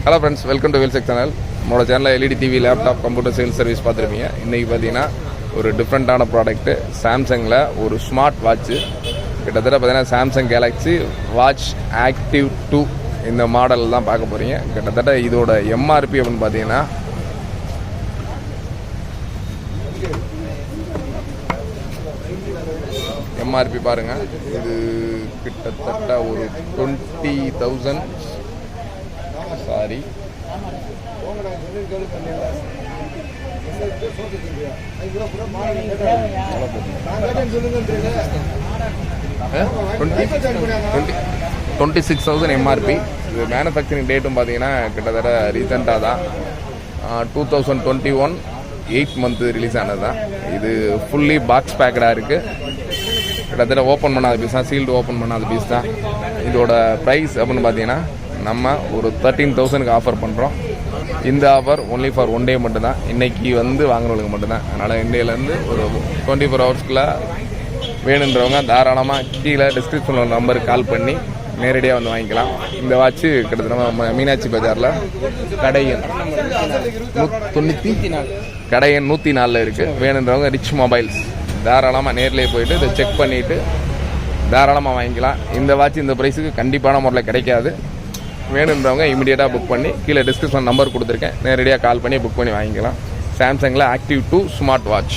Hello friends, welcome to வேல்செக் channel. நம்மளோட சேனலில் LED TV, laptop, computer sales service பார்த்துருப்பீங்க. இன்றைக்கி பார்த்தீங்கன்னா ஒரு டிஃப்ரெண்ட்டான ப்ராடக்ட்டு சாம்சங்கில் ஒரு ஸ்மார்ட் வாட்ச்சு. கிட்டத்தட்ட பார்த்தீங்கன்னா சாம்சங் கேலக்ஸி வாட்ச் ஆக்டிவ் 2 இந்த மாடல் தான் பார்க்க போகிறீங்க. கிட்டத்தட்ட இதோட எம்ஆர்பி அப்படின்னு பார்த்தீங்கன்னா எம்ஆர்பி பாருங்கள், இது கிட்டத்தட்ட ஒரு 20,000 சாரி 26,000 எம்ஆர்பி. இது மேனுஃபேக்சரிங் டேட்டும் பார்த்தீங்கன்னா கிட்டத்தட்ட ரீசெண்டாக தான் 2021 8th மந்த் ரிலீஸ் ஆனது தான். இது ஃபுல்லி பாக்ஸ் பேக்கடாக இருக்குது. கிட்டத்தட்ட ஓப்பன் பண்ணாத பீஸ் தான், சீல்டு ஓப்பன் பண்ணாத பீஸ் தான். இதோட ப்ரைஸ் அப்படின்னு பார்த்தீங்கன்னா நம்ம ஒரு 13,000க்கு ஆஃபர் பண்ணுறோம். இந்த ஆஃபர் ஒன்லி ஃபார் 1 டே மட்டும்தான். இன்றைக்கி வந்து வாங்குறவங்களுக்கு மட்டும்தான். அதனால் இந்தியாவிலேருந்து ஒரு 24 ஹவர்ஸ்க்குள்ளே வேணுன்றவங்க தாராளமாக கீழே டிஸ்கிரிப்ஷனில் நம்பருக்கு கால் பண்ணி நேரடியாக வந்து வாங்கிக்கலாம். இந்த வாட்ச்சு கிட்டத்தட்ட நம்ம மீனாட்சி பஜாரில் கடையன் 104 இருக்குது. வேணுன்றவங்க ரிச் மொபைல்ஸ் தாராளமாக நேரிலே போயிட்டு இதை செக் பண்ணிவிட்டு தாராளமாக வாங்கிக்கலாம். இந்த வாட்ச் இந்த ப்ரைஸுக்கு கண்டிப்பான முறையில் கிடைக்காது. வேணுன்றவங்க இமீடியட்டாக புக் பண்ணி கீழே டிஸ்கிரிப்ஷன் நம்பர் கொடுத்துருக்கேன், நேரடியாக கால் பண்ணி புக் பண்ணி வாங்கிக்கலாம். சாம்சங்கில் ஆக்டிவ் 2 ஸ்மார்ட் வாட்ச்.